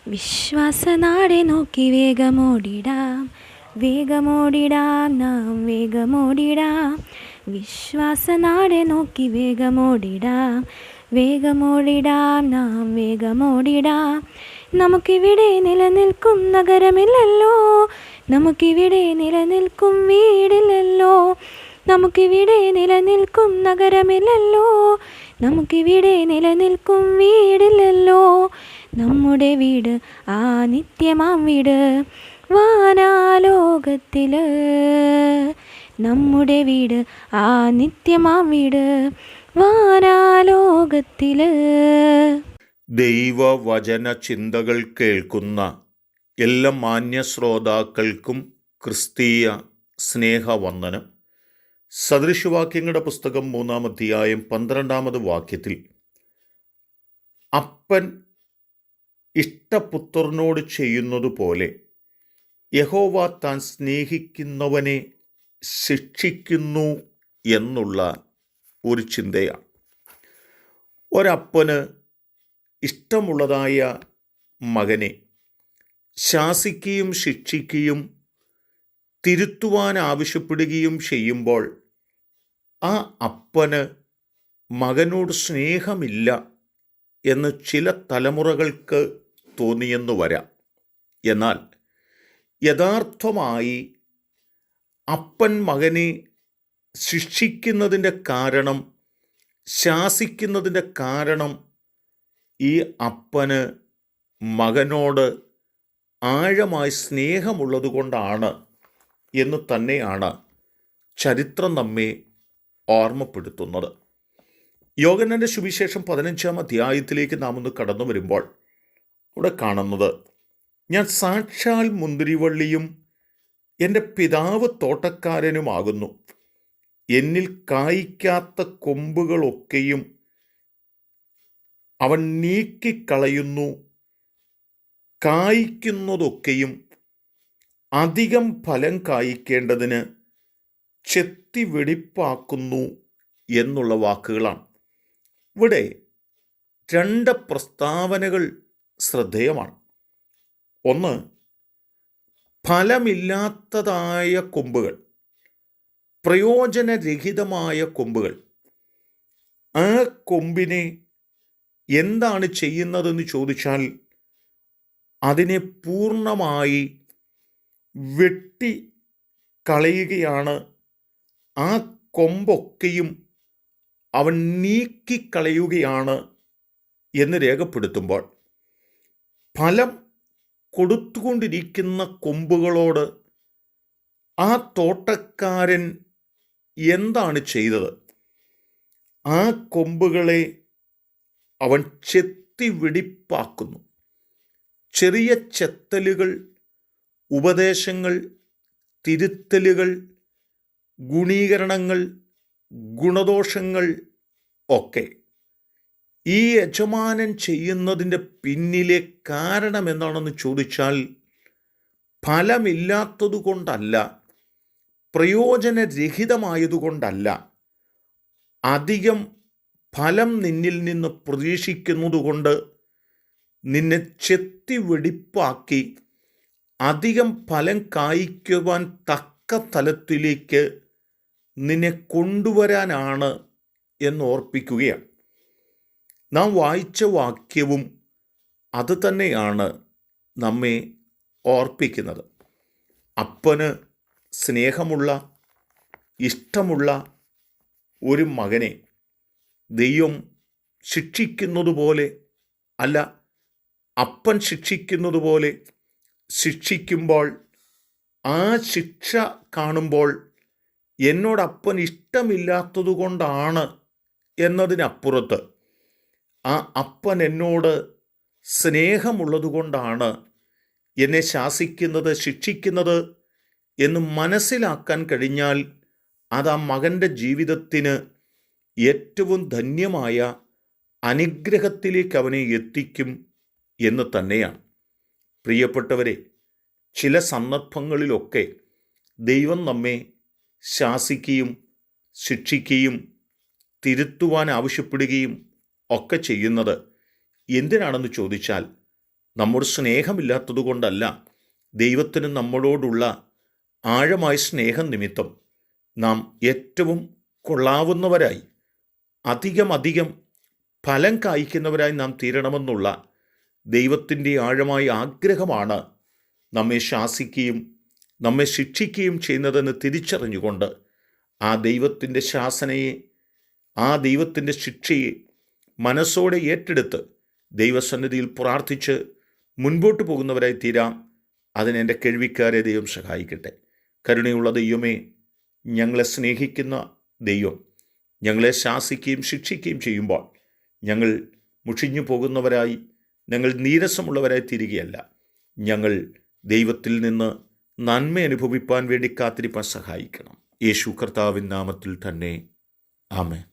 വിശ്വാസനാടെ നോക്കി വേഗമോടിടാം, വേഗമോടിടാം, നാം വേഗമോടിടാം. വിശ്വാസനാടെ നോക്കി വേഗമോടിടാം, വേഗമോടിടാം, നാം വേഗമോടിടാം. നമുക്കിവിടെ നിലനിൽക്കും നഗരമില്ലല്ലോ, നമുക്കിവിടെ നിലനിൽക്കും വീടില്ലല്ലോ. നമുക്കിവിടെ നിലനിൽക്കും നഗരമില്ലല്ലോ, നമുക്കിവിടെ നിലനിൽക്കും വീടില്ലല്ലോ. നമ്മുടെ വീട് ആ നിത്യമാം വീട് വാനാലോകത്തില്. നമ്മുടെ വീട് ആ നിത്യമാം വീട് വാനാലോകത്തില്. ദൈവവചന ചിന്തകൾ കേൾക്കുന്ന എല്ലാ മാന്യ ശ്രോതാക്കൾക്കും ക്രിസ്തീയ സ്നേഹവന്ദനം. സദൃശവാക്യങ്ങളുടെ പുസ്തകം 3-ാം അധ്യായം 12-ാമത് വാക്യത്തിൽ അപ്പൻ ഇഷ്ടപുത്രനോട് ചെയ്യുന്നതുപോലെ യഹോവ താൻ സ്നേഹിക്കുന്നവനെ ശിക്ഷിക്കുന്നു എന്നുള്ള ഒരു ചിന്തയാണ്. ഒരപ്പന് ഇഷ്ടമുള്ളതായ മകനെ ശാസിക്കുകയും ശിക്ഷിക്കുകയും തിരുത്തുവാൻ ആവശ്യപ്പെടുകയും ചെയ്യുമ്പോൾ ആ അപ്പന് മകനോട് സ്നേഹമില്ല എന്ന് ചില തലമുറകൾക്ക് തോന്നിയെന്നു വരാം. എന്നാൽ യഥാർത്ഥമായി അപ്പൻ മകനെ ശിക്ഷിക്കുന്നതിൻ്റെ കാരണം, ശാസിക്കുന്നതിൻ്റെ കാരണം ഈ അപ്പന് മകനോട് ആഴമായി സ്നേഹമുള്ളത് കൊണ്ടാണ് എന്ന് തന്നെയാണ് ചരിത്രം നമ്മെ ഓർമ്മപ്പെടുത്തുന്നത്. യോഹന്നാന്റെ സുവിശേഷം 15-ാം അധ്യായത്തിലേക്ക് നാം ഒന്ന് കടന്നു വരുമ്പോൾ അവിടെ കാണുന്നത്, ഞാൻ സാക്ഷാൽ മുന്തിരിവള്ളിയും എൻ്റെ പിതാവ് തോട്ടക്കാരനുമാകുന്നു. എന്നിൽ കായ്ക്കാത്ത കൊമ്പുകളൊക്കെയും അവൻ നീക്കിക്കളയുന്നു, കായ്ക്കുന്നതൊക്കെയും അധികം ഫലം കായ്ക്കേണ്ടതിന് ചെത്തി വെടിപ്പാക്കുന്നു എന്നുള്ള വാക്കുകളാണ്. ഇവിടെ 2 പ്രസ്താവനകൾ ശ്രദ്ധേയമാണ്. ഒന്ന്, ഫലമില്ലാത്തതായ കൊമ്പുകൾ, പ്രയോജനരഹിതമായ കൊമ്പുകൾ. ആ കൊമ്പിനെ എന്താണ് ചെയ്യുന്നതെന്ന് ചോദിച്ചാൽ അതിനെ പൂർണ്ണമായി വെട്ടി കളയുകയാണ്. ആ കൊമ്പൊക്കെയും അവൻ നീക്കിക്കളയുകയാണ് എന്ന് രേഖപ്പെടുത്തുമ്പോൾ, ഫലം കൊടുത്തുകൊണ്ടിരിക്കുന്ന കൊമ്പുകളോട് ആ തോട്ടക്കാരൻ എന്താണ് ചെയ്തത്? ആ കൊമ്പുകളെ അവൻ ചെത്തി വെടിപ്പാക്കുന്നു. ചെറിയ ചെത്തലുകൾ, ഉപദേശങ്ങൾ, തിരുത്തലുകൾ, ഗുണീകരണങ്ങൾ, ഗുണദോഷങ്ങൾ ഒക്കെ ഈ യജമാനൻ ചെയ്യുന്നതിൻ്റെ പിന്നിലെ കാരണം എന്താണെന്ന് ചോദിച്ചാൽ ഫലമില്ലാത്തതുകൊണ്ടല്ല, പ്രയോജനരഹിതമായതുകൊണ്ടല്ല, അധികം ഫലം നിന്നിൽ നിന്ന് പ്രതീക്ഷിക്കുന്നതുകൊണ്ട് നിന്നെ ചെത്തി വെടിപ്പാക്കി അധികം ഫലം കായ്ക്കുവാൻ തക്ക തലത്തിലേക്ക് നിന്നെ കൊണ്ടുവരാനാണ് എന്ന് ഓർപ്പിക്കുകയാണ്. നാം വായിച്ച വാക്യവും അത് തന്നെയാണ് നമ്മെ ഓർപ്പിക്കുന്നത്. അപ്പന് സ്നേഹമുള്ള, ഇഷ്ടമുള്ള ഒരു മകനെ ദൈവം ശിക്ഷിക്കുന്നത് പോലെ അല്ല, അപ്പൻ ശിക്ഷിക്കുന്നത് പോലെ ശിക്ഷിക്കുമ്പോൾ ആ ശിക്ഷ കാണുമ്പോൾ എന്നോടപ്പൻ ഇഷ്ടമില്ലാത്തതുകൊണ്ടാണ് എന്നതിനപ്പുറത്ത് ആ അപ്പൻ എന്നോട് സ്നേഹമുള്ളതുകൊണ്ടാണ് എന്നെ ശാസിക്കുന്നത്, ശിക്ഷിക്കുന്നത് എന്ന് മനസ്സിലാക്കാൻ കഴിഞ്ഞാൽ അത് ആ മകൻ്റെ ജീവിതത്തിന് ഏറ്റവും ധന്യമായ അനുഗ്രഹത്തിലേക്ക് അവനെ എത്തിക്കും എന്ന് തന്നെയാണ്. പ്രിയപ്പെട്ടവരെ, ചില സന്ദർഭങ്ങളിലൊക്കെ ദൈവം നമ്മെ ശാസിക്കുകയും ശിക്ഷിക്കുകയും തിരുത്തുവാൻ ആവശ്യപ്പെടുകയും ഒക്കെ ചെയ്യുന്നത് എന്തിനാണെന്ന് ചോദിച്ചാൽ നമ്മോട് സ്നേഹമില്ലാത്തതുകൊണ്ടല്ല, ദൈവത്തിന് നമ്മളോടുള്ള ആഴമായ സ്നേഹം നിമിത്തം നാം ഏറ്റവും കൊള്ളാവുന്നവരായി, അധികം ഫലം കായ്ക്കുന്നവരായി നാം തീരണമെന്നുള്ള ദൈവത്തിൻ്റെ ആഴമായ ആഗ്രഹമാണ് നമ്മെ ശാസിക്കുകയും നമ്മെ ശിക്ഷിക്കുകയും ചെയ്യുന്നതെന്ന് തിരിച്ചറിഞ്ഞുകൊണ്ട് ആ ദൈവത്തിൻ്റെ ശാസനയെ, ആ ദൈവത്തിൻ്റെ ശിക്ഷയെ മനസ്സോടെ ഏറ്റെടുത്ത് ദൈവസന്നിധിയിൽ പ്രാർത്ഥിച്ച് മുൻപോട്ട് പോകുന്നവരായി തീരാം. അതിനെൻ്റെ കേൾവിക്കാരെ ദൈവം സഹായിക്കട്ടെ. കരുണയുള്ള ദൈവമേ, ഞങ്ങളെ സ്നേഹിക്കുന്ന ദൈവം ഞങ്ങളെ ശാസിക്കുകയും ശിക്ഷിക്കുകയും ചെയ്യുമ്പോൾ ഞങ്ങൾ മുഷിഞ്ഞു പോകുന്നവരായി, ഞങ്ങൾ നീരസമുള്ളവരായി തീരുകയല്ല, ഞങ്ങൾ ദൈവത്തിൽ നിന്ന് നന്മ അനുഭവിപ്പാൻ വേണ്ടി കാത്തിരിപ്പാൻ സഹായിക്കണം. യേശു കർത്താവിൻ നാമത്തിൽ തന്നെ. ആമേൻ.